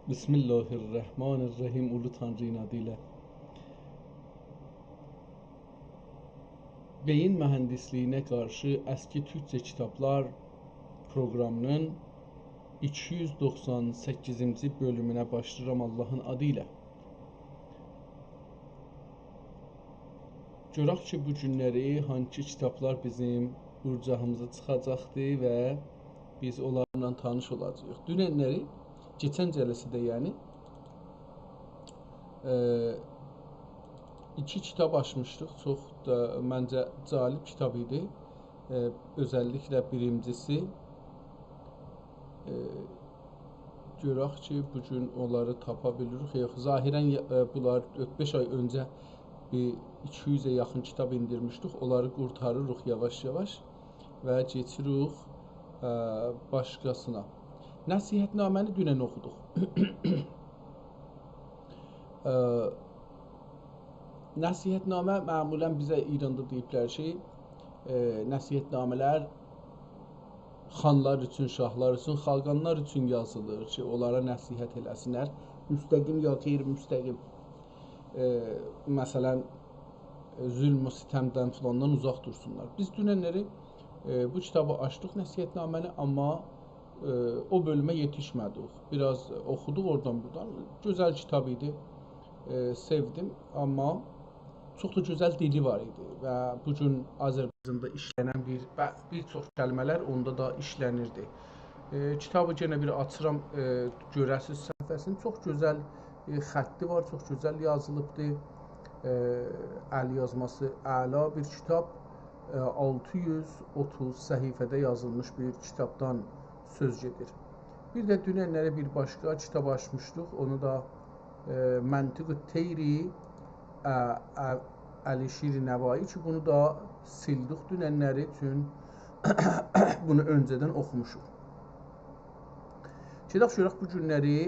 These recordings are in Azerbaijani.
Bismillahirrahmanirrahim. Ulu Tanrı'nın adıyla. Beyin mühəndisliğine qarşı əski Türkçe kitablar proqramının 298-ci bölümünə başlayıram Allahın adıyla. Görək ki, bu günləri hangi kitablar bizim urcağımıza çıxacaqdır və biz onlarla tanış olacağıq. Dünənləri, keçən cəlsədə yəni iki kitab açmışdıq. Çox da məncə cəlib kitab idi. Özəlliklə birincisi görək ki, bu gün onları tapa bilirik. Yox, zahirən bunlar 4-5 ay öncə bir 200-ə yaxın kitab indirmişdik. Onları qurtarırıq yavaş-yavaş və keçirik başqasına. Nəsihətnaməni dünən oxuduq. Nəsihətnamə məmulən bizə İranda deyiblər ki, nəsihətnamələr xanlar üçün, şahlar üçün, xaqanlar üçün yazılır ki, onlara nəsihət eləsinlər. Müstəqim ya qeyri-müstəqim. Məsələn, zülm və sitəmdən filandan uzaq dursunlar. Biz dünənləri bu kitabı açdıq, nəsihətnaməni, amma o bölümə yetişmədik. Biraz oxuduq oradan-buradan. Gözəl kitab idi, sevdim, amma çox da gözəl dili var idi və bu gün Azərbaycanda işlənən bir çox kəlmələr onda da işlənirdi. Kitabı yenə bir açıram, görəsiz səhifəsini. Çox gözəl xətti var, çox gözəl yazılıbdır. Əl yazması əla bir kitab. 630 səhifədə yazılmış bir kitabdan söz gedir. Bir də dünənlərə bir başqa kitab açmışdıq. Onu da Məntiq-i Teyri Əlişir Nəvai ki, bunu da sildik dünənləri üçün bunu öncədən oxumuşuq. Gedək görək bu günləri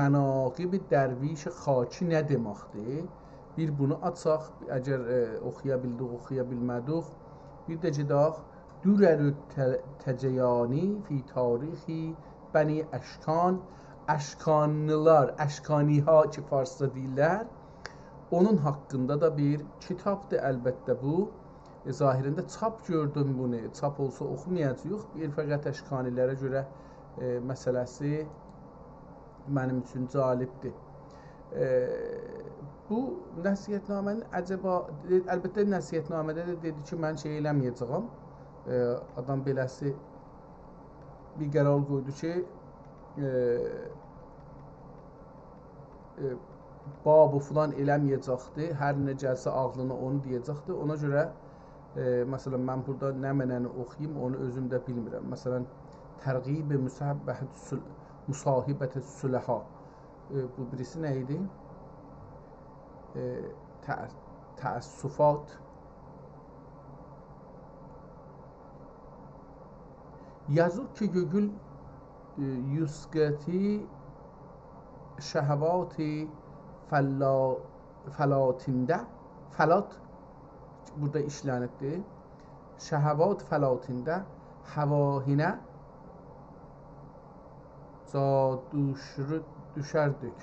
Mənaqib Dərviş Xaki nə deməkdir? Bir bunu açaq, əgər oxuya bildik, oxuya bilmədik. Bir də gedək Dürərü Təcəyani fi tarixi Bəni Əşkan, Əşkanlılar, Əşkaniha ki farsda deyirlər. Onun haqqında da bir kitabdır əlbəttə bu. Zahirində çap gördüm bunu, çap olsa oxumayacaq. Bir fəqət Əşkanilərə görə məsələsi mənim üçün cəlibdir. Bu nəsihətnamənin əcəba, əlbəttə nəsihətnamədə də dedi ki, mən şey eləməyəcəyəm. Adam beləsi bir qərar qoydu ki, babu filan eləməyəcəkdir, hər nə gəlsə ağlına onu deyəcəkdir. Ona görə, məsələn, mən burada nə mənəni oxuyayım, onu özüm də bilmirəm. Məsələn, Tərğib-i Müsahibət-i Süləha. Bu birisi nə idi? Təəssüfat. Yazır ki, Gögül Yusqəti Şəhəvati Fəlatində, Fəlat burada işlənibdir. Şəhəvat fəlatində həvahinə düşərdük.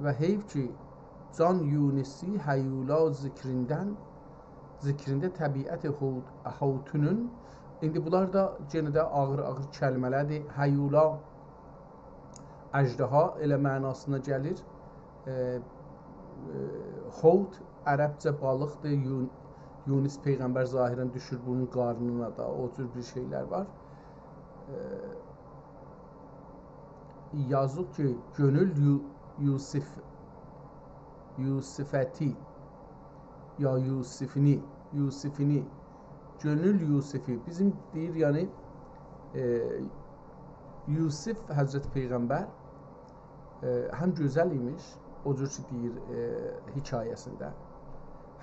Və heyf ki, Can Yunisi Həyula zikrində təbiət Hatunun, indi bunlar da yenə də ağır-ağır kəlmələrdir. Həyula əjdaha elə mənasına gəlir. Havt ərəbcə balıqdır. Yunus Peyğəmbər zahirən düşür bunun qarnına da, o cür bir şeylər var. Yazıq ki, gönül Yusifəti ya Yusifini gönül Yusifi bizim deyir, yəni Yusif Həzrət Peyğəmbər həm gözəl imiş, o cür ki deyir hekayəsində,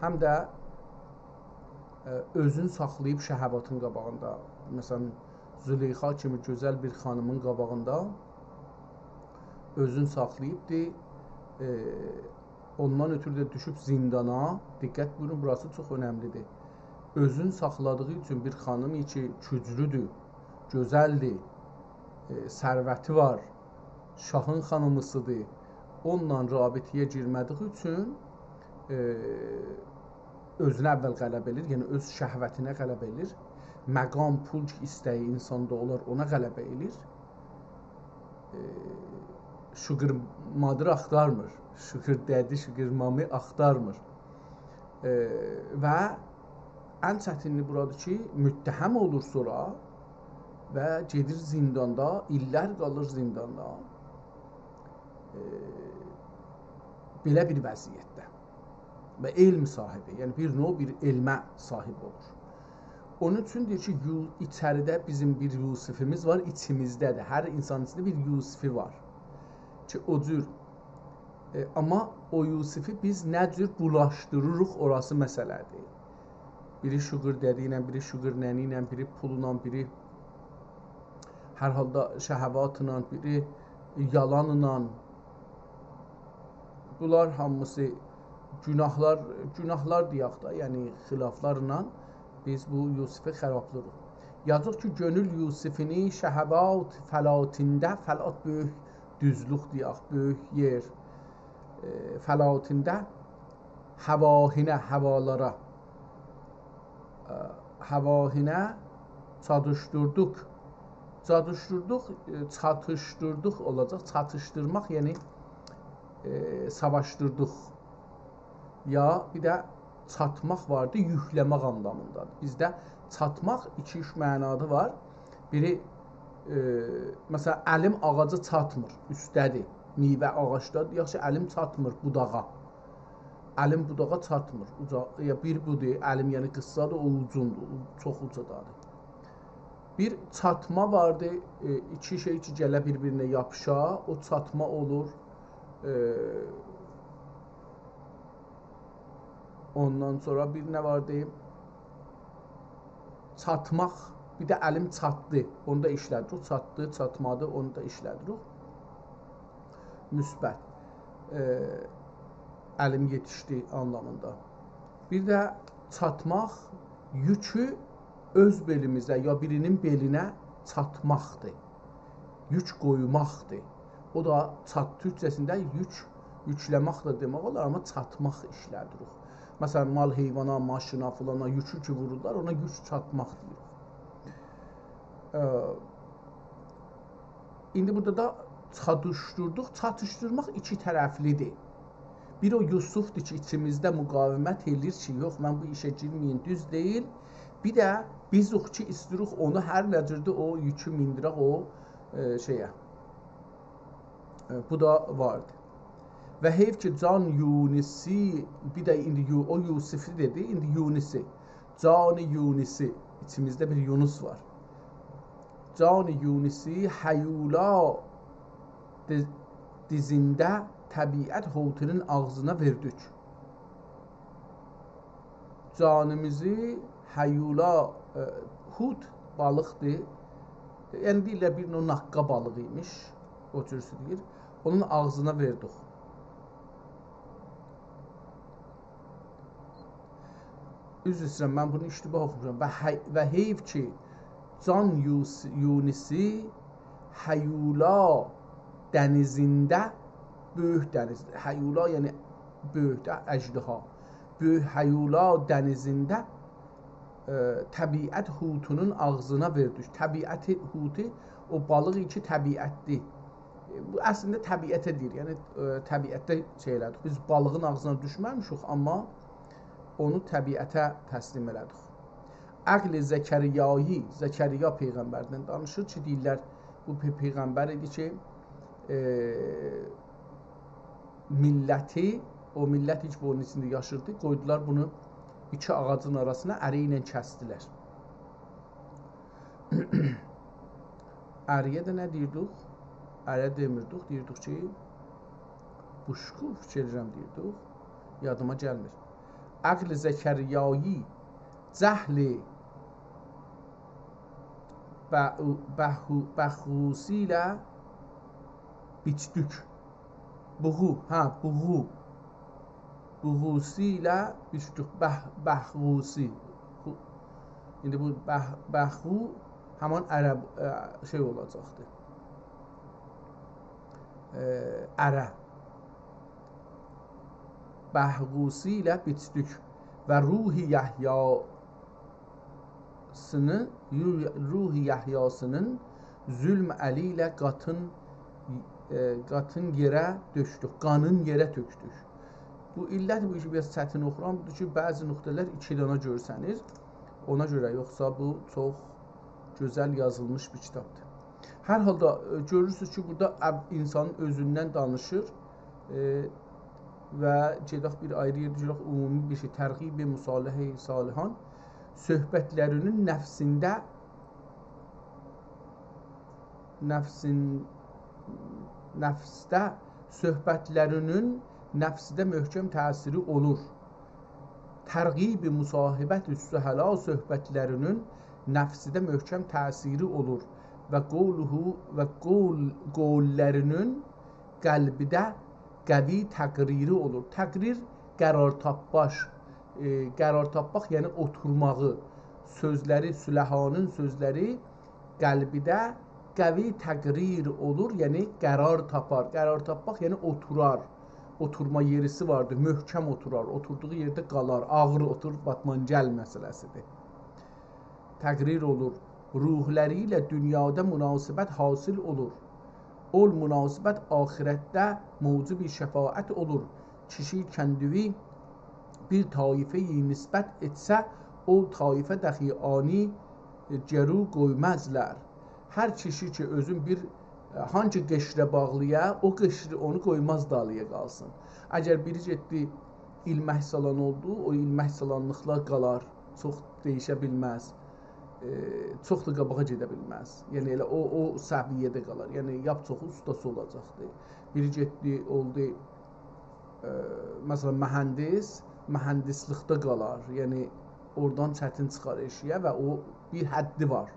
həm də özün saxlayıb şəhəvatın qabağında, məsələn Züleyxa kimi gözəl bir xanımın qabağında özün saxlayıbdır. Ondan ötürü də düşüb zindana. Diqqət buyurun, burası çox önəmlidir. Özün saxladığı üçün bir xanım ki, güclüdür, gözəldir, sərvəti var, şahın xanımısıdır, onunla rabitəyə girmədiyi üçün özünə əvvəl qələbə edir, yəni öz şəhvətinə qələbə edir. Məqam, pul istəyi insanda olar, ona qələbə edir. Sugar mother axtarmır, sugar daddy, sugar mommy axtarmır. Və ən çətinliyi buradır ki, müttəhəm olur sonra və gedir zindanda, illər qalır zindanda. Belə bir vəziyyətdə və elm sahibi, yəni bir növ bir elmə sahib olur. Onun üçün deyir ki, içəridə bizim bir Yusifimiz var, içimizdədir. Hər insanın içində bir Yusifi var ki, o cür. Amma o Yusifi biz nə cür bulaşdırırıq, orası məsələdir. Biri sugar daddy ilə, biri sugar nanny ilə, biri pulla, biri hər halda şəhəvatla, biri yalanla. Bunlar hamısı günahlar deyək da, yəni xilaflarla biz bu Yusifi xərablırıq. Yazıq ki, gönül Yusifini şəhəvat fəlatində, fəlat böyük düzlük deyək, böyük yer, fəlatində həvahinə, həvalara, həvahinə çatışdırdık. Çatışdırdık olacaq, çatışdırmaq, yəni savaşdırdıq. Ya bir də çatmaq vardı, yükləmək anlamındadır. Bizdə çatmaq 2-3 mənadı var. Biri, məsələn, əlim ağaca çatmır, üstədir, meyvə ağacdadır, yaxşı əlim çatmır budağa. Əlim budağa çatmır, ya bir budur, əlim yəni qıssadır, o ucundur, çox ucadadır. Bir çatma vardı, iki şey ki gələ bir-birinə yapışa, o çatma olur. Ondan sonra bir nə vardı? Çatmaq, bir də əlim çatdı, onu da işlədirik. Çatdı, çatmadı, onu da işlədirik. Müsbət, əlim yetişdi anlamında. Bir də çatmaq, yükü öz belimizə ya birinin belinə çatmaqdır. Yük qoymaqdır. O da türkcəsində yükləmək da demək olar, amma çatmaq işlədirik. Məsələn, mal, heyvana, maşına, filana yükü ki vururlar, ona yük çatmaq deyirik. İndi burada da çatışdırmaq iki tərəflidir. Bir o Yusufdur ki, içimizdə müqavimət edir ki, yox, mən bu işə girməyin, düz deyil. Bir də biz ki, istəyirik onu hər nəcürdə o yükü mindirək o şeyə. Bu da vardır. Və heyf ki, can Yunisi, bir də indi o Yusifi dedi, indi Yunisi. Can-ı Yunisi, içimizdə bir Yunus var. Can-ı Yunisi həyula dizində təbiət hovtinin ağzına verdik. Canımızı həyula, hut balıqdır, yəni deyirlər bir naqqa balığı imiş, o cürsü deyir, onun ağzına verdik. Üzr istəyirəm, mən bunu iştibah oxumuşam. Və heyf ki, can Yunisi həyula dənizində, böyük dənizdə, həyula yəni böyükdə, əcdiha, böyük həyula dənizində təbiət hutunun ağzına verdik. Təbiəti hutu, o balıq ki, təbiətdir. Bu əslində təbiətə deyir, yəni təbiətdə şeylədik. Biz balığın ağzına düşməmişik, amma onu təbiətə təslim elədik. Əql-i Zəkəriya Peyğəmbərdən danışır ki, deyirlər, bu Peyğəmbər idi ki, milləti, o millət heç bunun içində yaşırdı, qoydular bunu iki ağacın arasına əri ilə kəsdilər. Əriyə də nə deyirdik? Əriyə demirdik, deyirdik ki, buşku fikirlərim deyirdik, yadıma gəlmir. Əql-i Zəkəriyayı cəhli bəxusi ilə biçdük. Buğusi ilə biçdük. Bəxusi. İndi bu bəxu həman ərəb şey olacaqdır. ərə. Bəhqusi ilə bitdük və ruhi Yahyasının zülm əli ilə qatın yerə döşdük, qanın yerə tökdük. Bu illət bu işi biraz çətin oxuram, budur ki, bəzi nöqtələr 2 dana görsənir. Ona görə yoxsa bu çox gözəl yazılmış bir kitabdır. Hər halda görürsünüz ki, burada insanın özündən danışır və gedək bir ayrı yerdə görək ümumi bir şey, tərğib-i müsalihə-i salihan söhbətlərinin nəfsdə söhbətlərinin nəfsdə möhkəm təsiri olur. Tərğib-i musahibət-i sühəla söhbətlərinin nəfsdə möhkəm təsiri olur və qollərinin qəlbidə qəvi təqriri olur. Təqrir qərar tapmaq, yəni oturmağı, sözləri, süləhanın sözləri qəlbidə qəvi təqrir olur, yəni qərar tapar. Qərar tapmaq, yəni oturar. Oturma yerisi vardır, möhkəm oturar, oturduğu yerdə qalar, ağır otur, batmancəl məsələsidir. Təqrir olur. Ruhləri ilə dünyada münasibət hasil olur. Ol münasibət ahirətdə mevzu bir şəfaət olur. Kişi kəndüvi bir taifəyi nisbət etsə, o taifə dəxi ani gəru qoymazlar. Hər kişi ki özün bir hangi qeşrə bağlıya, o qeşri onu qoymaz dalıya qalsın. Əgər biri getdi ilmə salan oldu, o ilmə salanlıqlar qalar, çox dəyişə bilməz, çox da qabağa gedə bilməz. Yəni elə o səviyyədə qalar. Yəni yap çoxu ustası olacaqdır. Biri getdi oldu məsələn mühəndislikdə qalar. Yəni oradan çətin çıxar eşiyə və o bir həddi var.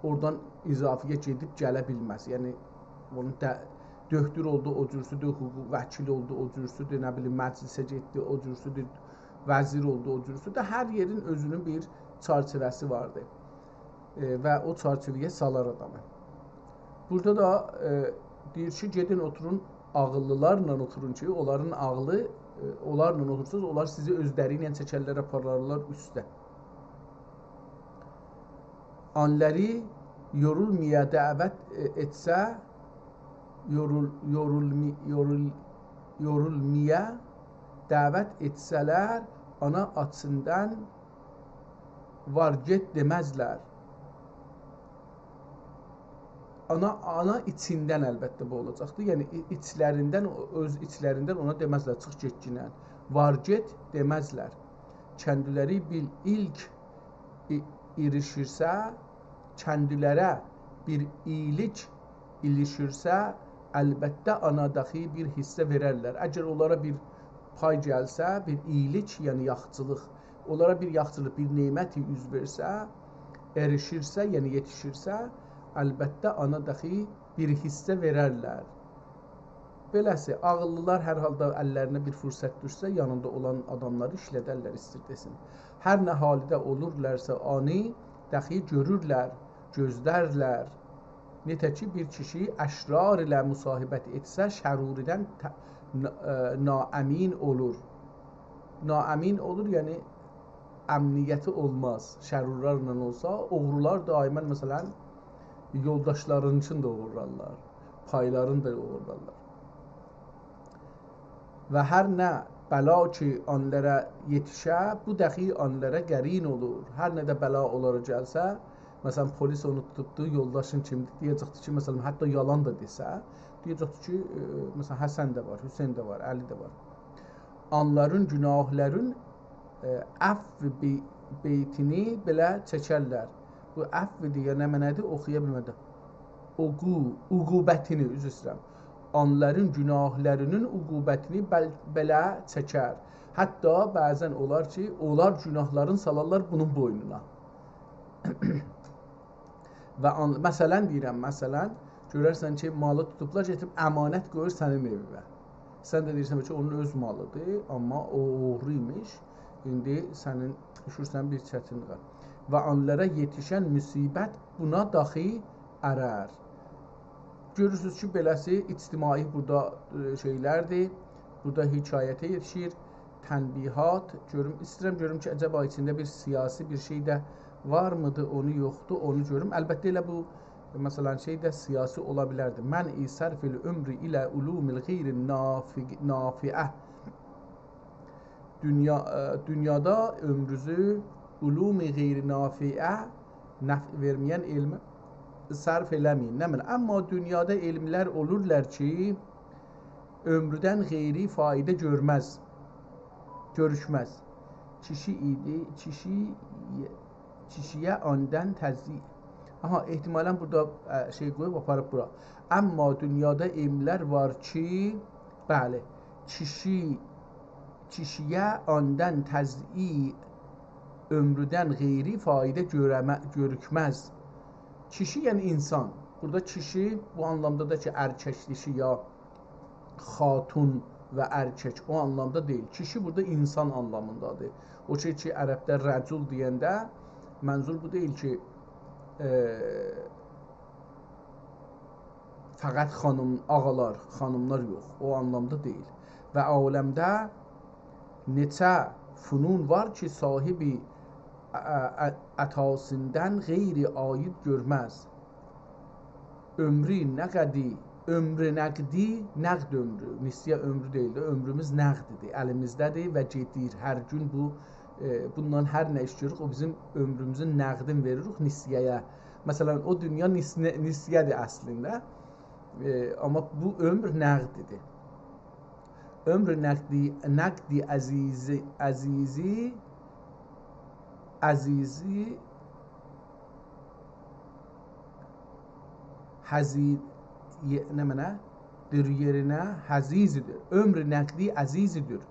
Oradan izafiyə gedib gələ bilməz. Yəni onun döktür oldu, o cürsüdür, hüquq vəkil oldu, o cürsüdür, nə bilim məclisə getdi, o cürsüdür, vəzir oldu, o cürsüdür. Hər yerin özünün bir çərçivəsi vardır və o çərçivəyə salar adamı. Burada da deyir ki, gedin oturun, ağıllılarla oturun ki, onların ağlı, onlarla otursanız, onlar sizi özləri ilə çəkərlər, apararlar üstə. Anları yorulmaya dəvət etsə, yorulmaya dəvət etsələr, ana açından var get deməzlər. Ana içindən əlbəttə bu olacaqdır. Yəni içlərindən, öz içlərindən ona deməzlər, çıx get ginən. Var get deməzlər. Kəndüləri bil ilk irişirsə, kəndülərə bir iyilik ilişirsə, əlbəttə anadaxı bir hissə verərlər. Əgər onlara bir pay gəlsə, bir iyilik, yəni yaxçılıq, onlara bir yaxçılıq, bir neməti üz versə, erişirsə, yəni yetişirsə, əlbəttə anadaxı bir hissə verərlər. Beləsi, ağıllılar hər halda əllərinə bir fürsət düşsə, yanında olan adamları işlədərlər, istirdesin. Hər nə halidə olurlarsa ani, dəxi görürlər, gözlərlər. Netə ki, bir kişi əşrar ilə müsahibət etsə, şəruridən naəmin olur. Naəmin olur, yəni əmniyyəti olmaz. Şərurlarla olsa, oğrular daimən məsələn, yoldaşların üçün də uğurlarlar, paylarını da uğurlarlar. Və hər nə bəla ki onlara yetişə, bu dəxi onlara qərin olur. Hər nə də bəla onlara gəlsə, məsələn polis onu tutubdu, yoldaşın kimdir, deyəcəkdir ki, məsələn hətta yalan da desə, deyəcəkdir ki, məsələn Həsən də var, Hüseyn də var, Əli də var. Onların günahların əfv beytini belə çəkərlər. Bu əfvidir, ya nə mənədir, oxuya bilmədim. Uqubətini, üzr istəyirəm. Onların günahlarının uqubətini belə çəkər. Hətta bəzən olar ki, onlar günahların salarlar bunun boynuna. Və məsələn deyirəm, məsələn, görərsən ki, malı tutublar, getirib əmanət qoyur sənin evivə. Sən də deyirsən ki, onun öz malıdır, amma o uğurlu imiş, indi sənin düşürsən bir çətinliyə. Və onlara yetişən müsibət buna daxi ərər. görürsünüz ki, beləsi ictimai burada şeylərdir. Burada hekayətə yetişir, tənbihat. İstəyirəm görüm ki, əcəba içində bir siyasi bir şey də varmıdır, onu yoxdur, onu görüm. Əlbəttə elə bu məsələn şey də siyasi ola bilərdi. Mən sərfil ömrü ilə ulumil qeyri nafiə. Dünyada ömrünüzü ulumi qeyri nafiə, nəf verməyən elmi sərf eləməyin. Nə bilim, amma dünyada elmlər olurlar ki, ömrüdən qeyri fayda görüşməz. Kişi idi, kişiyə ondan təzyiq. Aha, ehtimalən burada şey qoyub aparıb bura. Amma dünyada elmlər var ki, bəli, kişiyə ondan təzyiq, ömrüdən qeyri fayda görükməz. Kişi yəni insan. Burada kişi bu anlamda da ki, erkek dişi ya xatun və erkek o anlamda deyil. Kişi burada insan anlamındadır. O şey ki, ərəbdə rəcul deyəndə mənzur bu deyil ki, fəqət ağalar, xanımlar yox. O anlamda deyil. Və aləmdə neçə funun var ki, sahibi ətasından qeyri aid görməz. Ömrü nəqdi, ömrü nəqdi, nəqd ömrü. Nisyə ömrü deyil də, ömrümüz nəqdidir, əlimizdədir və gedir. Hər gün bundan hər nə iş görürük, o bizim ömrümüzün nəqdini veririk nisiyəyə. Məsələn, o dünya nisiyədir əslində, amma bu ömr nəqdidir. Ömr nəqdi əzizi nə mənə? Bir yerinə həzizidir. Ömr nəqdi əzizidir.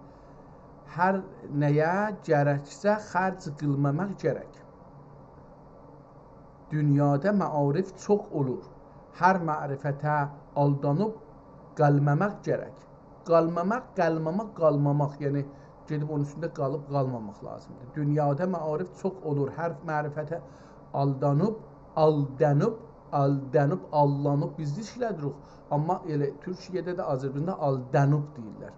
Hər nəyə gərəksə xərc qılmamaq gərək. Dünyada məarif çox olur. Hər mərifətə aldanıb qalmamaq gərək. Qalmamaq. Yəni gedib onun üstündə qalıb qalmamaq lazımdır. Dünyada məarif çox olur. Hər mərifətə aldanıb, biz işlədirik. Amma elə Türkiyədə də, Azərbaycanda aldanıb deyirlər.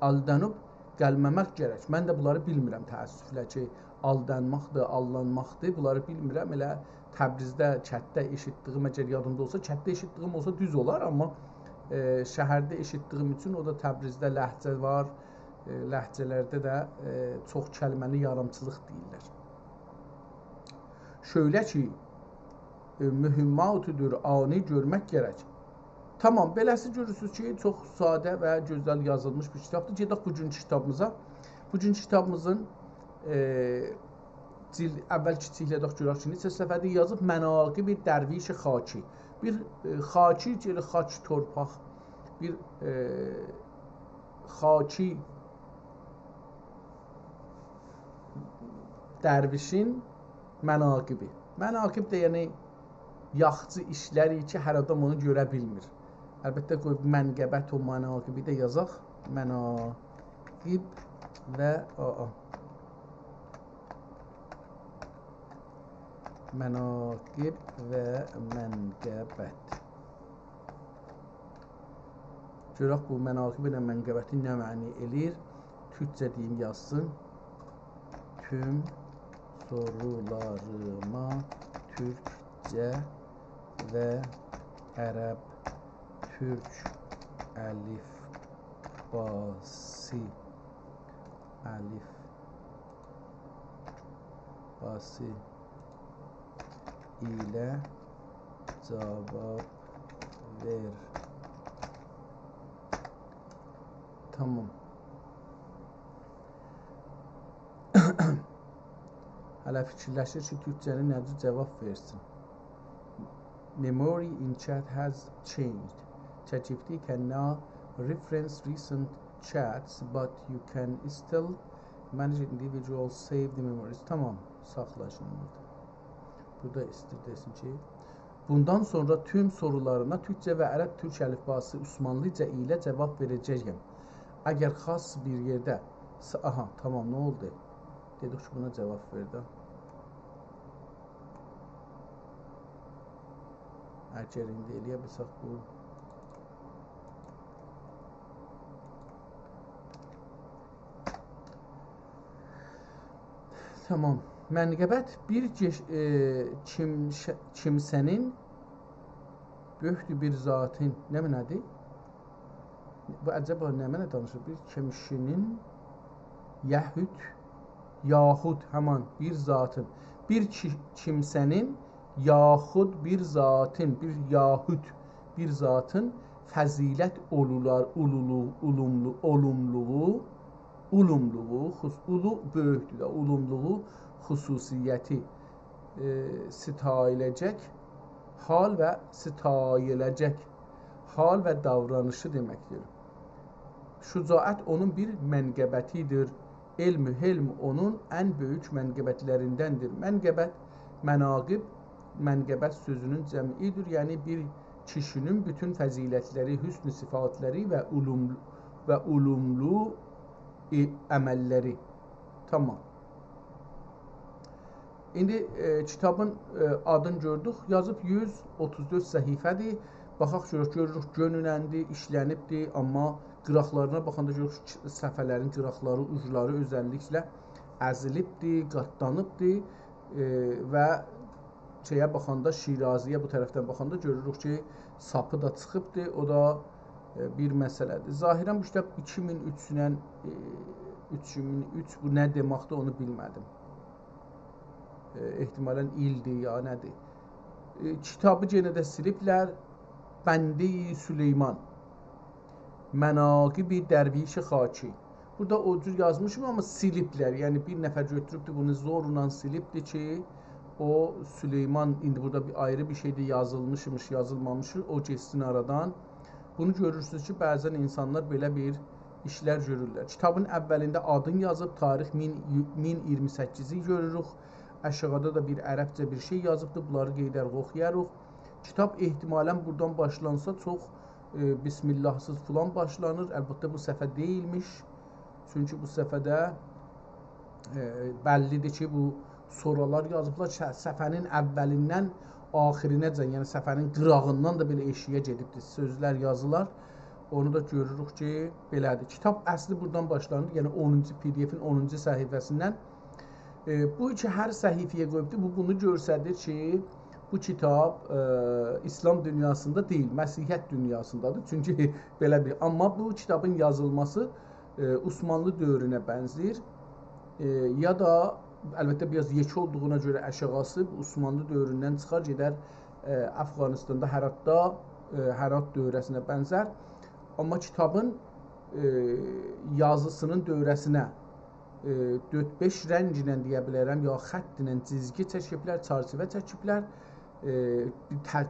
Aldanıb qalmamaq gərək. Mən də bunları bilmirəm təəssüflə ki, aldanmaqdır, allanmaqdır. Bunları bilmirəm. Elə Təbrizdə, kətdə eşitdiyim, əgər yadımda olsa, kətdə eşitdiyim olsa düz olar, amma şəhərdə eşitdiyim üçün, o da Təbrizdə ləhcə var. Ləhcələrdə də çox kəlməni yarımçılıq deyirlər. Şöylə ki, mühimmatıdır, ani görmək gərək. Tamam, beləsi görürsünüz ki, çox sadə və gözəl yazılmış bir kitabdır. Gedək bugünkü kitabımıza. Bugünkü kitabımızın əvvəl kiçiklədik görək ki, neçə səfərdə yazıb Mənaqib Dərviş Xaki. Bir xaki, xaki torpaq, bir xaki dərvişin mənaqibi. Mənaqib də yəni yaxçı işləri ki, hər adam onu görə bilmir. Əlbəttə qoyub mənqəbət o mənaqibi də yazaq. Mənaqib və mənaqib və mənqəbət. Görək bu mənaqib ilə mənqəbəti nə məni eləyir? Türkcə deyim yazsın. Tüm sorularıma Türkcə və ərəb türk əlifbası ilə cavab ver. Tamam. Hələ fikirləşir ki, Türkcənin necə cavab versin. Memory in chat has changed. ChatGPT can now reference recent chats, but you can still manage individual saved memories. Tamam, saxla şimdi. Burada istir desin ki, bundan sonra tüm sorularına Türkçe və ərəb türk əlifbası Osmanlıca ilə cavab verəcəyəm. Əgər xas bir yerdə, aha, tamam, nə oldu? Dedik ki, buna cavab verdi. Əgər indi eləyə bilsək bu tamam. Mənqəbət bir kimsənin böyükdür bir zatın nə mənədir? Bu əcəba nə mənə danışır? Bir kimsənin yaxud həman bir zatın, bir kimsənin yaxud bir zatın, bir zatın fəzilət ulumluğu böyükdür də, ulumluğu xüsusiyyəti sitayiləcək hal və sitayiləcək hal və davranışı deməkdir. Şücaət onun bir mənqəbətidir. Elm onun ən böyük mənqəbətlərindəndir. Mənqəbət, mənaqib, mənqəbət sözünün cəmiidir. Yəni bir kişinin bütün fəzilətləri, hüsn-i sifatləri və ulumlu əməlləri. Tamam. İndi kitabın adını gördük. Yazıb 134 səhifədir. Baxaq görürük gönüləndir, işlənibdir, amma qıraqlarına baxanda görürük səhifələrin qıraqları, ucları özəlliklə əzilibdir, qatlanıbdır və şeyə baxanda, Şiraziyə bu tərəfdən baxanda görürük ki, sapı da çıxıbdır, o da bir məsələdir. Zahirən bu kitab 2003-dən 2003 bu nə deməkdir onu bilmədim. Ehtimalən ildir ya nədir. Kitabı yenə də siliblər. Bəndi Süleyman, Mənaqib-i Dərviş Xaki. Burada o cür yazmışım, amma siliblər. Yəni bir nəfər götürübdür, bunu zorla silibdir ki, o Süleyman, indi burada bir ayrı bir şeydə yazılmışmış, yazılmamışı, o geçsin aradan. Bunu görürsünüz ki, bəzən insanlar belə bir işlər görürlər. Kitabın əvvəlində adını yazıb, tarix 1028-i görürük. Aşağıda da bir ərəbcə bir şey yazıbdır, bunları qeydərək oxuyarıq. Kitab ehtimalən buradan başlansa çox Bismillahsız filan başlanır. Əlbəttə bu səhifə deyilmiş. Çünki bu səhifədə bəllidir ki, bu soralar yazıblar. Səhifənin əvvəlindən axirinəcən, yəni səhifənin qırağından da belə eşiyə gedibdir. Sözlər yazılar. Onu da görürük ki, belədir. Kitab əsli buradan başlanır. Yəni 10-cu PDF-in 10-cu səhifəsindən. Bu iki hər səhifəyə qoyubdur. Bu bunu göstərir ki, bu kitab İslam dünyasında deyil, Məsihiyyət dünyasındadır. Çünki belə bir, amma bu kitabın yazılması Osmanlı dövrünə bənzir. Ya da əlbəttə biraz yekə olduğuna görə əşğası Osmanlı dövründən çıxar, gedər Əfqanistanda, Hərat dövrəsinə bənzər. Amma kitabın yazısının dövrəsinə 4-5 rəng ilə deyə bilərəm, ya xətt ilə cizgi çəkiblər, çarçıvə çəkiblər.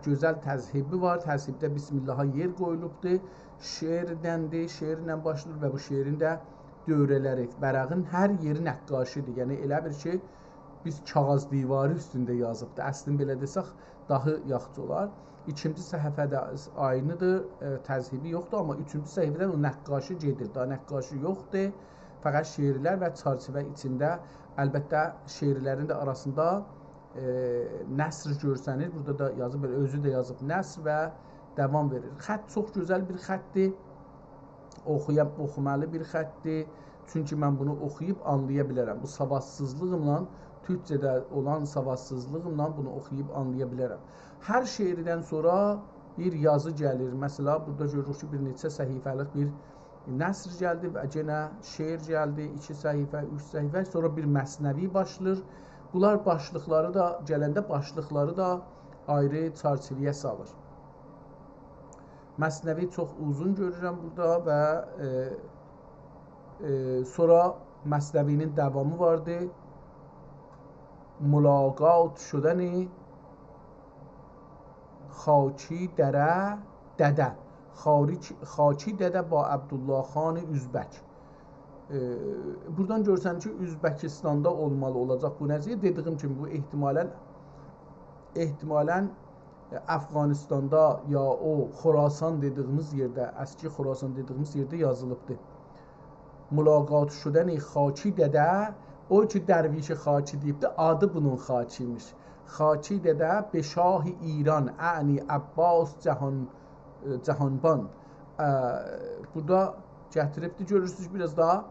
Gözəl təzhibi var. Təzhibdə Bismillaha yer qoyulubdur. Şeirləndir, şeirlə başlayır və bu şeirin də dövrələri, vərəqin hər yeri nəqqaşidir. Yəni elə bir ki, biz kağız divarı üstündə yazıbdır. Əslində belə desək, daha yaxşı olar. İkinci səhifədə aynıdır, təzhibi yoxdur, amma üçüncü səhifədən o nəqqaşı gedir. Daha nəqqaşı yoxdur. Fəqət şeirlər və çarçıvə içində, əlbəttə şeirlərin də arasında nəsr görsənir. Burada da yazıb, özü də yazıb nəsr və davam verir. Xətt çox gözəl bir xəttdir. Oxumalı bir xəttdir. Çünki mən bunu oxuyub anlaya bilərəm. Bu savadsızlığımla, türkcədə olan savadsızlığımla bunu oxuyub anlaya bilərəm. Hər şeirdən sonra bir yazı gəlir. Məsələn, burada görürük ki, bir neçə səhifəlik bir nəsr gəldi və yenə şeir gəldi. 2 səhifə, 3 səhifə, sonra bir məsnəvi başlayır. Bunlar başlıqları da, gələndə başlıqları da ayrı çarçıvəyə salır. Məsnəvi çox uzun görürəm burada və sonra məsnəvinin davamı vardı. Mülaqat şudəni Xaki dədə. Xaki dədə ba Abdullah xan Üzbək. Buradan görsən ki, Üzbəkistanda olmalı olacaq bu nəzir. Dediyim kimi, bu ehtimalən Əfqanistanda ya o Xorasan dediyimiz yerdə, əski Xorasan dediyimiz yerdə yazılıbdır. Mülaqat şudəni Xaki dədə, o ki Dərviş Xaki deyibdir, adı bunun Xakiymiş. Xaçi dədə be şah İran, əni Abbas Cahanban. Burada gətiribdi. Görürsünüz biraz daha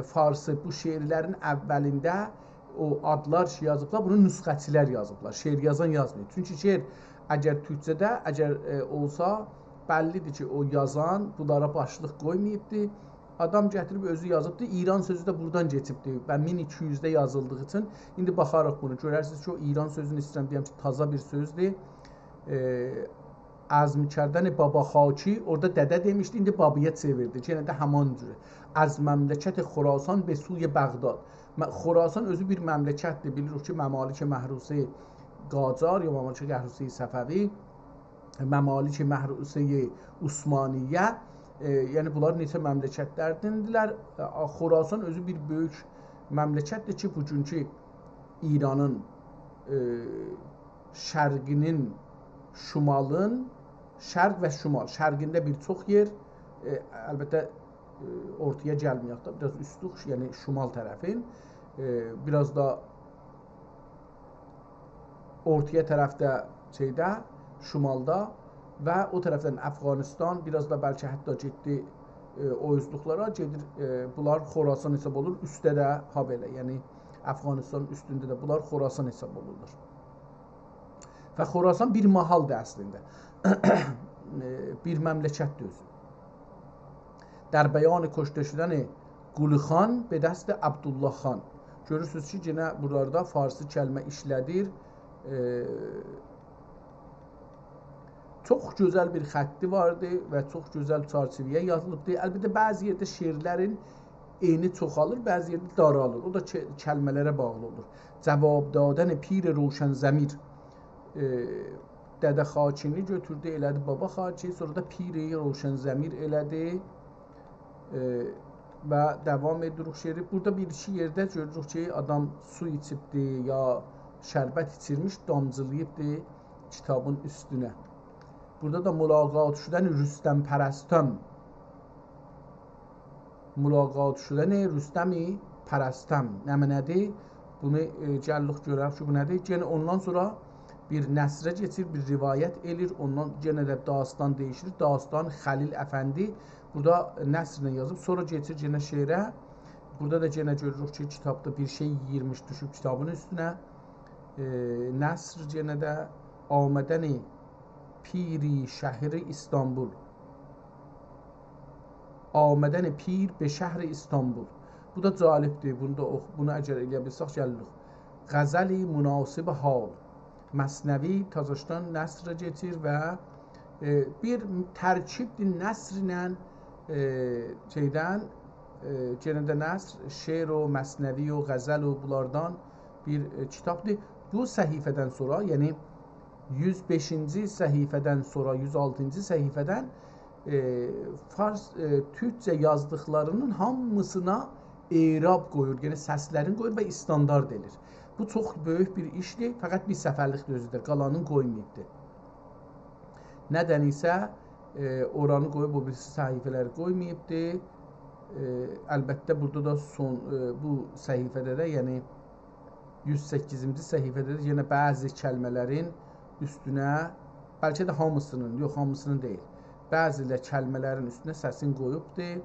Farsı bu şeirlərin əvvəlində o adlar yazıblar. Bunu nüsxəçilər yazıblar. Şeir yazan yazmıyor. Çünki şeir əgər türkçədə olsa bəllidir ki, o yazan bunlara başlıq qoymayıbdı. Adam gətirib özü yazıbdı. İran sözü də buradan keçibdi və 1200-də yazıldığı üçün indi baxaraq bunu görərsiniz ki, o İran sözünü istəyirəm deyəm ki, taza bir sözdür. Azmkərdən Baba Xaçi orada dədə demişdi, indi babaya çevirdi. Yenə də həman cürə. Az məmləkət Xorasan be suy Bəğdad. Xorasan özü bir məmləkətdir. Bilirik ki, Məmalik Məhruse Qacar ya Məmalik Məhruse Səfəvi, Məmalik Məhruse Osmaniyyə, yəni bunlar neçə məmləkətlərdindilər. Xorasan özü bir böyük məmləkətdir ki, bugünkü İranın şərqinin, şimalın, şərq və şimal, şərqində bir çox yer, əlbəttə ortaya gəlməyək da, biraz üstüq, yəni şimal tərəfin, biraz da ortaya tərəfdə şimalda və o tərəfdən Əfqanistan, biraz da bəlkə hətta getdi o özlüklərə gedir, bunlar Xorasan hesab olur, üstdə də ha belə, yəni Əfqanistanın üstündə də bunlar Xorasan hesab olurlar. Və Xorasan bir mahaldır əslində, bir məmləkətdir özü. Dərbəyan köştəşidən Quli xan be dəst Abdullah xan. Görürsünüz ki, yenə buralarda farsı kəlmə işlədir. Çox gözəl bir xətti vardı və çox gözəl çarçıviyə yazılıbdır. Əlbəttə, bəzi yerdə şeirlərin eni çoxalır, bəzi yerdə daralır. O da kəlmələrə bağlı olur. Cavab dadən pir roşən zəmir. Dədə Xaçini götürdü, elədi Baba Xaçi, sonra da pir roşən zəmir elədi. Və davam edirik şeiri. Burada bir-iki yerdə görürük ki, adam su içibdi ya şərbət içirmiş, damcılayıbdı kitabın üstünə. Burada da mülaqat şudən Rüstəm Pərəstəm. Mülaqat şudən Rüstəmi Pərəstəm. Nədir? Bunu gəllik görək ki, bu nədir? Yenə ondan sonra bir nəsrə keçir, bir rivayət elir. Ondan yenə də dastan değişir. Dastan Xəlil Əfəndi burada nəsrlə yazıb. Sonra keçir yenə şeirə. Burada da yenə görürük ki, kitabda bir şey yiyirmiş, düşüb kitabın üstünə. Nəsr yenə də Amədəni Piri şəhri İstanbul. Amədəni pir be şəhri İstanbul. Bu da calibdir. Bunu əgər eləyə bilsək gəlirik. Qəzəli münasib hal. Məsnəvi Tazaşdan nəsrə keçir və bir tərkibdir nəsrlə yenə də nəsr, şeir o, məsnəvi o, qəzəl o, bunlardan bir kitabdır. Bu səhifədən sonra, yəni 105-ci səhifədən sonra 106-cı səhifədən fars türkcə yazdıqlarının hamısına erab qoyur, yəni səslərini qoyur və istandart edir. Bu çox böyük bir işdir, fəqət bir səfərlik özüdür, qalanını qoymayıbdır. Nədən isə oranı qoyub, o birisi səhifələri qoymayıbdır. Əlbəttə, burada da bu səhifədə də, yəni 108-ci səhifədə də yenə bəzi kəlmələrin üstünə, bəlkə də hamısının, yox hamısının deyil, bəzi də kəlmələrin üstünə səsin qoyubdur.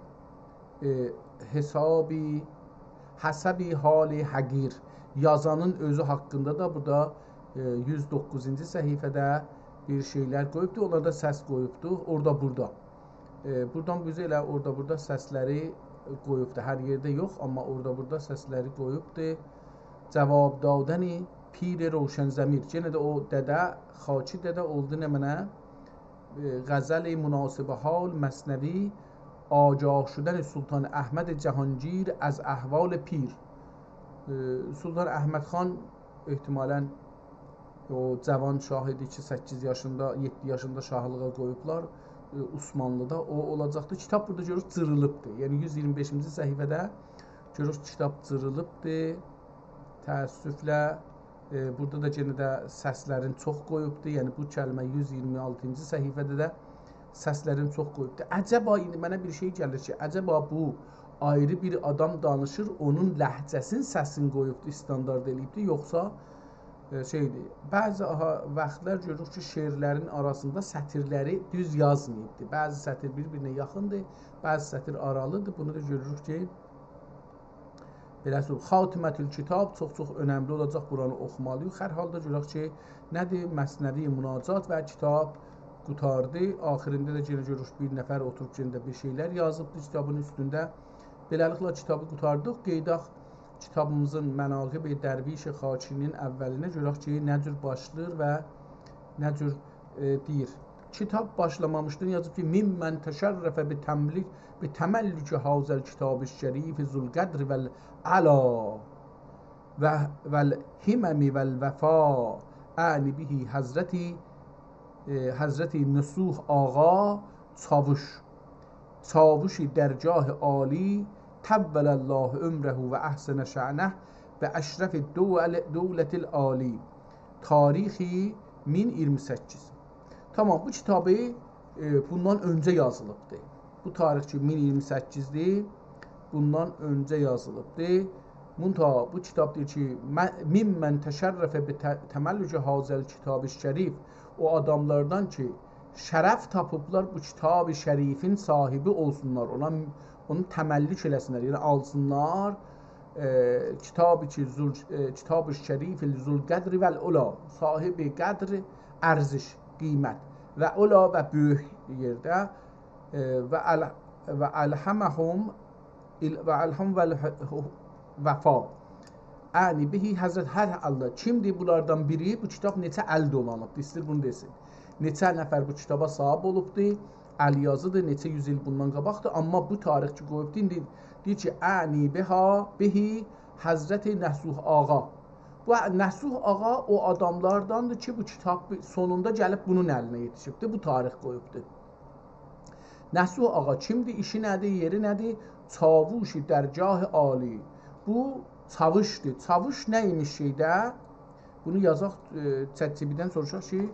Həsəbi hali həqir, yazanın özü haqqında da burada 109-cu səhifədə bir şeylər qoyubdur, onlarda səs qoyubdur, orada burada. Buradan bizə elə orada burada səsləri qoyubdur, hər yerdə yox, amma orada burada səsləri qoyubdur. Cavab dadəni pir roşən zəmir. Yenə də o dədə, Xaçi dədə oldu nə mənə? Qəzəl münasib hal, məsnəvi, agah şudən Sultan Əhməd Cahangir az əhval pir. Sultan Əhməd xan ehtimalən o cavan şah idi ki, 8 yaşında, 7 yaşında şahlığa qoyublar Osmanlıda. O olacaqdı. Kitab burada görürük cırılıbdır. Yəni 125-ci səhifədə görürük kitab cırılıbdır. Təəssüflə burada da yenə də səslərin çox qoyubdur. Yəni bu kəlmə 126-cı səhifədə də səslərin çox qoyubdur. Əcəba, indi mənə bir şey gəlir ki, əcəba bu ayrı bir adam danışır, onun ləhcəsinin səsini qoyubdur, standart eləyibdir, yoxsa şeydir. Bəzi vaxtlar görürük ki, şeirlərin arasında sətirləri düz yazmayıbdır. Bəzi sətir bir-birinə yaxındır, bəzi sətir aralıdır. Bunu da görürük ki, beləsi Xatimətül Kitab çox-çox önəmli olacaq. Buranı oxumalıyıq. Hər halda görürük ki, nədir? Məsnəvi münacat və kitab qutardı. Axirində də yenə görürük bir nəfər oturub yenə bir şeylər yazıbdı kitabın üstündə. Beləliklə kitabı qutardıq. Qeydaq kitabımızın Mənaqib-i Dərviş-i Xaçinin əvvəlinə görək ki, nə cür başlayır və nə cür deyir. Kitab başlamamışdan yazıb ki, Mimmən təşərrəfə bi təməllükü hazəl kitab-ı şərifi zülqədr vəl-əla vəl-himəmi vəl-vəfa əni bihi Həzrəti Nüsuh Ağa Çavuşi dərgah-ı ali təvvələllahu ömrəhu və əhsənə şənəh və əşrəfi dövlətil ali tarixi 1028. Tamam, bu kitabı bundan öncə yazılıbdır. Bu tarix ki 1028-dir, bundan öncə yazılıbdır. Bu kitab deyir ki, Mimmən təşərrəfə bi təməllükü hazəl kitab-ı şərif, o adamlardan ki, şərəf tapıblar bu kitab-ı şərifin sahibi olsunlar, onu təməllük eləsinlər, yəni alsınlar. Kitab-ı şərif zülqədr vəl-ula, sahibi qədr, ərziş, qiymət və ula və böyük yerdə və əlhəməhum vəfa əni bihi Həzrət hər Allah. Kimdir bunlardan biri? Bu kitab neçə əl dolanıbdır? İstir bunu desin. Neçə nəfər bu kitaba sahib olubdur? Əlyazıdır, neçə yüz il bundan qabaqdır. Amma bu tarix ki qoyubdur, deyir ki, əni bihi Həzrəti Nəsuh Ağa. Bu Nəsuh Ağa o adamlardandır ki, bu kitab sonunda gəlib bunun əlinə yetişibdir. Bu tarix qoyubdur. Nəsuh Ağa kimdir? İşi nədir? Yeri nədir? Çavuşi dərgah-ı ali. Bu çavuşdur. Çavuş nəymiş şeydə? Bunu yazaq, ChatGPT-dən soruşaq ki,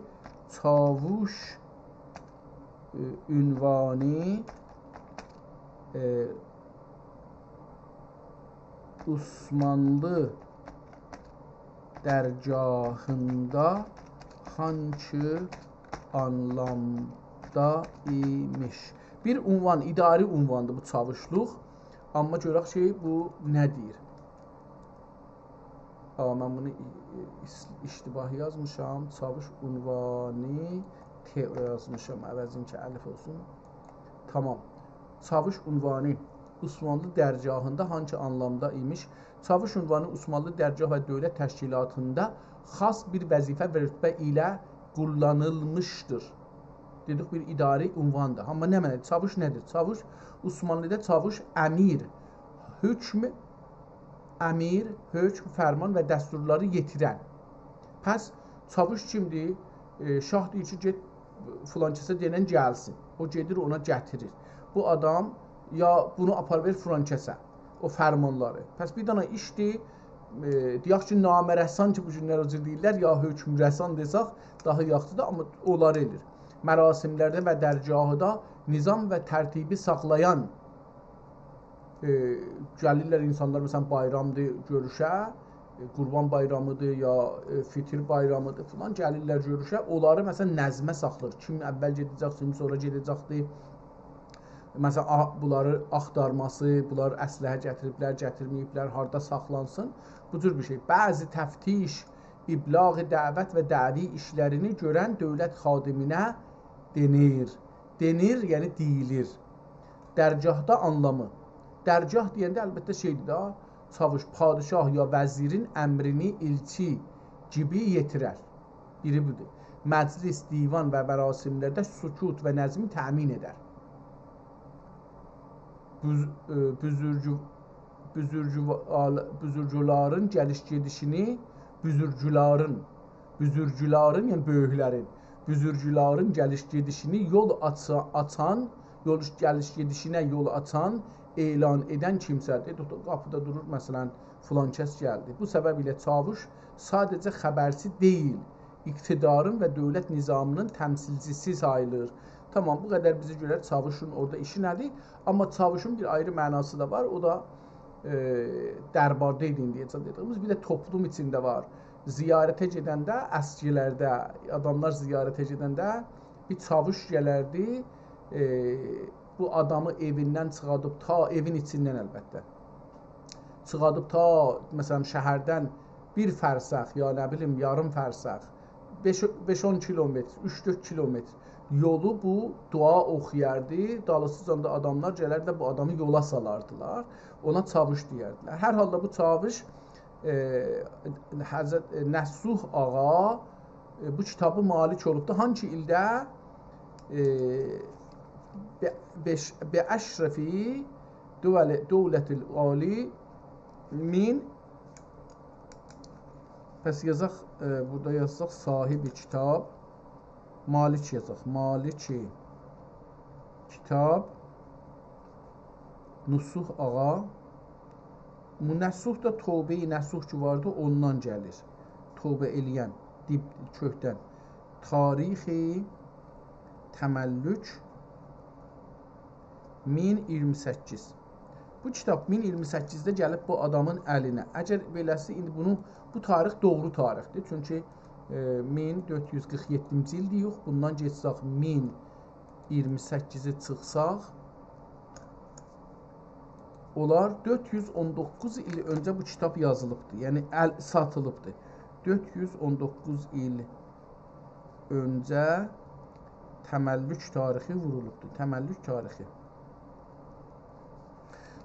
çavuş ünvanı Osmanlı dərgahında hangi anlamda imiş? Bir ünvan, idari ünvandır bu çavuşluq. Amma görək ki, bu nə deyir? Mən bunu iştibah yazmışam. Çavuş ünvanı yazmışam. Əvəzin ki, əlif olsun. Tamam. Çavuş ünvanı Osmanlı dərgahında hangi anlamda imiş? Çavuş ünvanı Osmanlı dərgah və dövlət təşkilatında xas bir vəzifə və rütbə ilə kullanılmışdır. Dedik bir idari ünvandır. Amma nə mənədir? Çavuş nədir? Çavuş Osmanlıda çavuş əmir, hökm, fərman və dəsturları yetirən. Pəs çavuş kimdir? Şah deyir ki, get filan kəsə deyilən gəlsin. O gedir ona gətirir. Bu adam ya bunu apar ver filan kəsə. O fərmanları. Pəs bir dana işdir. Deyək ki, namərəssan ki, bu günlər o cür deyirlər, ya hökmrəssan desək daha yaxşıdır, amma onlar edir. Mərasimlərdə və dərgahıda nizam və tərtibi saxlayan gəlirlər insanlar, məsələn, bayramdır görüşə, Qurban bayramıdır ya fitir bayramıdır filan, gəlirlər görüşə, onları məsələn nəzmə saxlayır. Kim əvvəl gedəcək, kim sonra gedəcəkdir. Məsələn, bunları axtarması, bunlar əsləhə gətiriblər, gətirməyiblər, harda saxlansın, bu cür bir şey. Bəzi təftiş, iblağ-ı dəvət və dəvi işlərini görən dövlət xadiminə denir. Denir, yəni deyilir. Dərgahda anlamı. Dərgah deyəndə əlbəttə şeydir da, çavuş, padişah ya vəzirin əmrini ilçi gibi yetirər. Biri budur. Məclis, divan və mərasimlərdə sükut və nəzmi təmin edər. Büzürcüların gəliş-gedişini, büzürcüların, yəni böyüklərin, büzürcüların gəliş-gedişini yol açan, gəliş-gedişinə yol açan, elan edən kimsədir. Qapıda durur, məsələn, filan kəs gəldi. Bu səbəb ilə çavuş sadəcə xəbərçi deyil, iqtidarın və dövlət nizamının təmsilcisi sayılır. Tamam, bu qədər bizi görər çavuşun orada işi nədir? Amma çavuşun bir ayrı mənası da var. O da dərbarda edin deyəcək dediyimiz. Bir də toplum içində var. ziyarətə gedəndə, əskilərdə adamlar ziyarətə gedəndə bir çavuş gələrdi, bu adamı evindən çıxadıb ta evin içindən əlbəttə. Çıxadıb ta məsələn şəhərdən bir fərsəx ya nə bilim yarım fərsəx 5-10 kilometr, 3-4 kilometr yolu bu dua oxuyardı. Dalısıcan da adamlar gələrdi bu adamı yola salardılar. Ona çavuş deyərdilər. Hər halda bu çavuş Həzrət Nəsuh ağa bu kitabı malik olubdu. Hangi ildə? Bəşrəfi dövlətil ali min pəs yazaq, burada yazaq sahibi kitab Malik yazaq. Maliki kitab Nusuh ağa. Nəsuh da Tövbə-i Nəsuh ki vardı, ondan gəlir. Tövbə eləyən, dib kökdən. Tarixi təməllük 1028. Bu kitab 1028-də gəlib bu adamın əlinə. Əgər beləsi indi bunu bu tarix doğru tarixdir. Çünki 1447-ci ildir, yox. Bundan geçsək 1028-i çıxsaq onlar 419 il öncə bu kitab yazılıbdır. Yəni satılıbdır. 419 il öncə təməllük tarixi vurulubdur. Təməllük tarixi.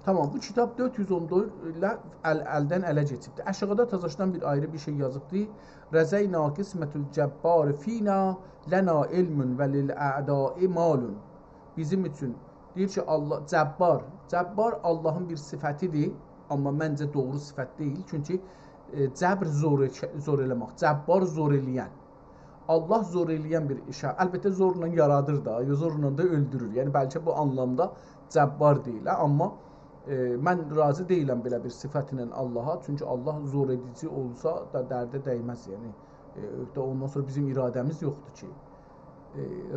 Tamam, bu kitab 414 ilə əldən ələ keçibdir. Aşağıda Tazaşdan bir ayrı bir şey yazıbdır. Rəzəynə qismətül cəbbar fina lənə ilmun və lil-a'da'i malun. Bizim üçün deyir ki, Allah Cəbbar Allahın bir sifətidir, amma məncə doğru sifət deyil. Çünki cəbr zor eləmək, Cəbbar zor eləyən. Allah zor eləyən bir işə, əlbəttə zorla yaradır da, zorla da öldürür. Yəni bəlkə bu anlamda Cəbbar deyil, amma mən razı deyiləm belə bir sifətlə Allaha. Çünki Allah zor edici olsa da dərdə dəyməz. Yəni ondan sonra bizim iradəmiz yoxdur ki.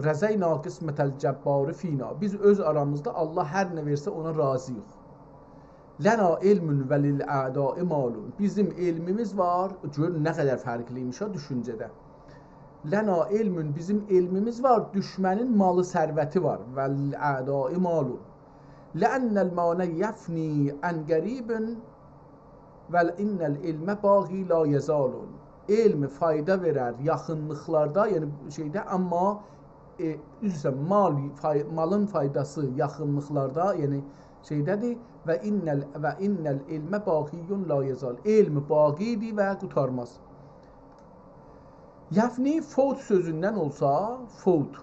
Rəzəynə qismətəl cəbbarı fina. Biz öz aramızda Allah hər nə versə ona razıyıq. Lənə ilmun və lil-a'da'i malun. Bizim elmimiz var. Gör nə qədər fərqliymiş ha düşüncədə. Lənə ilmun, bizim elmimiz var. Düşmənin malı, sərvəti var. Və lil-a'da'i malun. Lənnəl manə yəfni ən qəribin və innəl ilmə bağı la yəzalun. Elmi fayda verər yaxınlıqlarda, yəni şeydə, amma malın faydası yaxınlıqlarda, yəni şeydədir və innəl ilmə baqiyyun la yəzal. Elmi baqidir və qutarmaz. Yəfni fot sözündən olsa, fot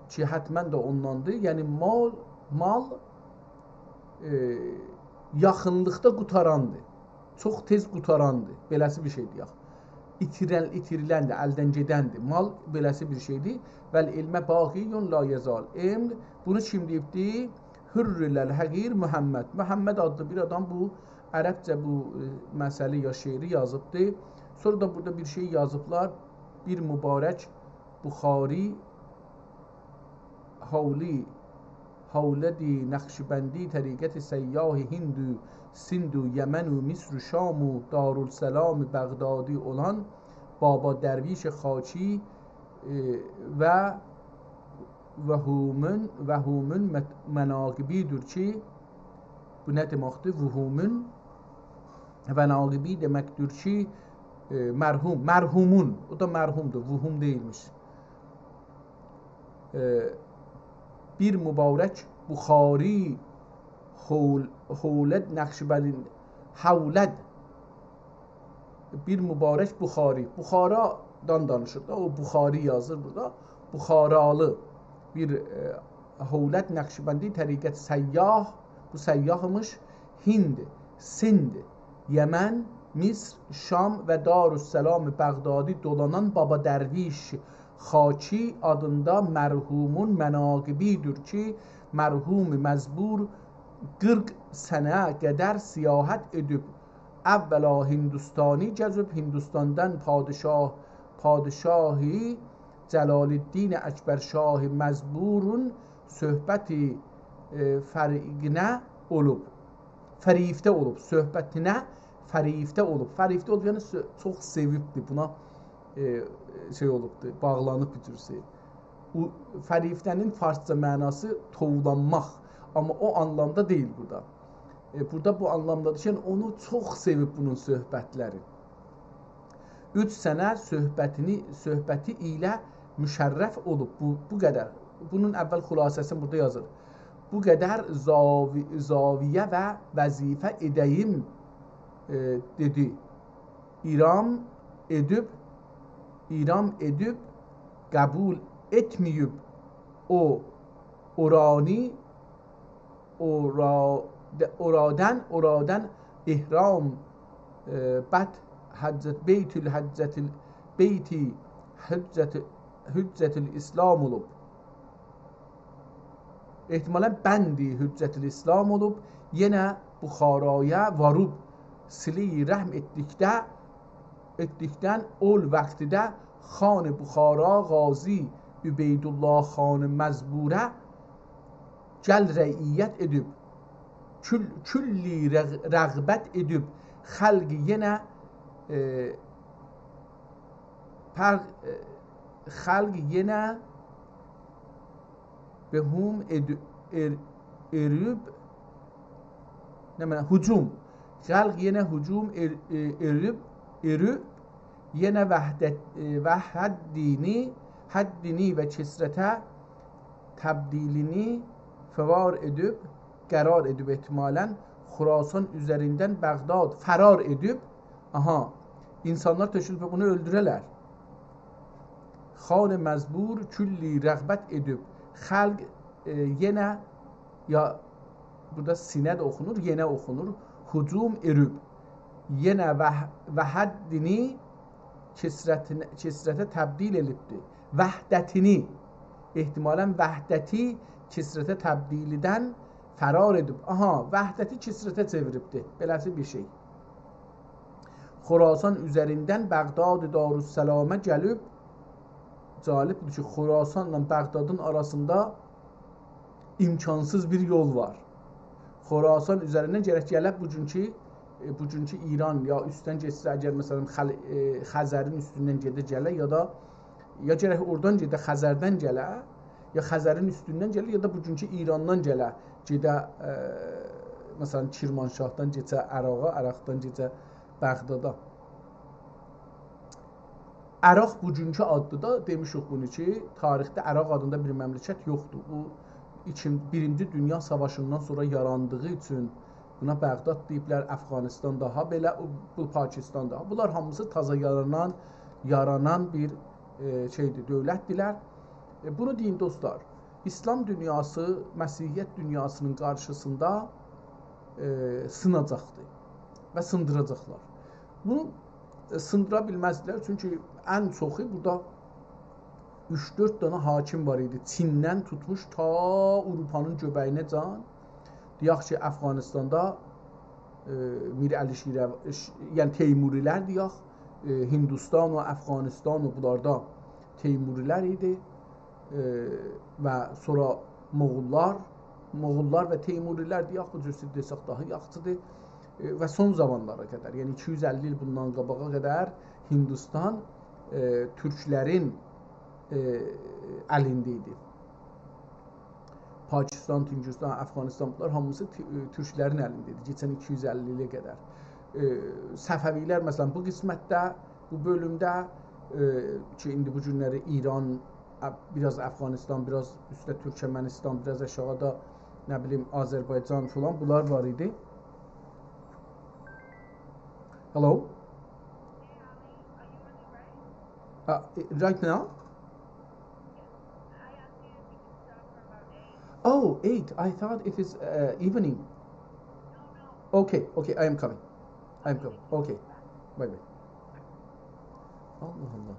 ki hətmən də ondandır, yəni mal yaxınlıqda qutarandır. Çox tez qutarandır. Beləsi bir şey deyək. İtiriləndir, əldən gedəndir. Mal beləsi bir şeydir. Vəl ilmə baqiyyun la yəzal. Elm, bunu kim deyibdir? Hürriləl həqir Muhammed. Muhammed adlı bir adam bu ərəbcə bu məsəli ya şeiri yazıbdır. Sonra da burada bir şey yazıblar. Bir mübarək Buxari Havlədi Nəxşibəndi təriqət-i səyyah Hindu, Sindu, Yəmənu, Misr, Şamu, Darülsəlam, Bəğdadi olan Baba Dərviş Xaçi və humun mənaqibidir ki, bu nə deməkdir? Vuhumun mənaqibi deməkdir ki, mərhumun, o da mərhumdur, vuhum deyilmiş. Bir mübarək Buxari Havləd Nəxşibəndi Havləd bir mübarək Buxari, Buxaradan danışır da, o Buxari yazır burada. Buxaralı bir Havləd Nəxşibəndi təriqət səyyah, bu səyyahmış Hind, Sind, Yəmən, Misr, Şam və Darüssəlam Bəğdadi dolanan Baba Dərviş Xaçi adında mərhumun mənaqibidir ki, mərhum məzbur 40 sənə qədər siyahət edib əvvəla Hindustani gəzib, Hindustandan padişahi Cəlaliddin Əkbər Şahı məzburun söhbəti fərifdə olub, söhbətinə fərifdə olub. Fərifdə olub, yəni çox sevibdir. Buna şey olubdur, bağlanıb bir cürsə. Fərifdənin farsça mənası tovlanmaq. Amma o anlamda deyil burada. Burada bu anlamdadır ki, onu çox sevib bunun söhbətləri. 3 sənə söhbəti ilə müşərrəf olub. Bu qədər. Bunun əvvəl xülasəsini burada yazır. Bu qədər zaviyə və vəzifə edəyim dedi. İram edib qəbul etməyib o oradan ihram bət hüccetül İslam olub. Ehtimalən bəndi hüccetül İslam olub. Yenə Buxaraya varıb sili rəhm etdikdən ol vaxtidə xan Buxara Qazi Übeydullah xan Məzburə gəl rəiyyət edib. Külli rəğbət edib. Xəlqi yenə به هم erib hücum xalq yenə hücum erib yenə həddini və kəsrətə təbdilini fəvar edib qərar edib ehtimalən Xurasan üzərindən Bəğdad fərar edib. İnsanlar təşrif bunu öldürələr. Xan Məzbur külli rəğbət edib. Xalq yenə, ya burada sinə də oxunur, yenə oxunur. Hücum erib. Yenə və həddini kəsrətə təbdil edibdir. Vəhdətini, ehtimalən vəhdəti kəsrətə təbdilidən fərar edib. Vəhdəti kəsrətə çeviribdir. Beləsi bir şey. Xurasan üzərindən Bəğdad Darüssəlamə gəlib. Calibdir ki, Xurasanla Bəğdadın arasında imkansız bir yol var. Xurasan üzərindən gərək gəlib bugünkü İran ya üstdən getsə, əgər məsələn Xəzərin üstündən gedə gələ ya gərək oradan gedə Xəzərdən gələ ya Xəzərin üstündən gələ ya da bugünkü İrandan gələ gedə məsələn Kirmanşahdan geçə Əraqa, Əraqdan geçə Bəğdada. Əraq bugünkü addır da, demişik bunu ki, tarixdə Əraq adında bir məmləkət yoxdur. Bu, Birinci Dünya Savaşından sonra yarandığı üçün buna Bəğdad deyiblər, Əfqanistan daha belə, bu Pakistan daha. Bunlar hamısı taza yaranan bir şeydir, dövlətdirlər. Bunu deyin dostlar, İslam dünyası, Məsihiyyət dünyasının qarşısında sınacaqdır və sındıracaqlar. Bunu sındıra bilməzdilər, çünki ən çoxu burada 3-4 dənə hakim var idi. Çindən tutmuş ta Avropanın göbəyinə can. Deyək ki, Əfqanistanda Mir Əli Şirəv, yəni Teymurilər deyək, Hindistan və Əfqanistan bunlarda Teymurilər idi və sonra Moğullar və Teymurilər deyək, bu cürsü desək daha yaxçıdır. Və son zamanlara qədər, yəni 250 il bundan qabağa qədər Hindistan türklərin əlində idi. Pakistan, Türkistan, Əfqanistan bunlar hamısı türklərin əlində idi. Keçən 250 ilə qədər. Səfəvilər məsələn bu qismətdə, bu bölümdə ki, indi bu günləri İran, biraz Əfqanistan, biraz üstə Türkmənistan, biraz aşağıda nə bilim Azərbaycan falan bunlar var idi. Hello? Right now? Oh, 8. I thought it is evening. Okay, I am coming. Okay, bye. Allah.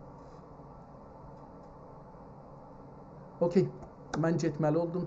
Okay, mən getməli oldum.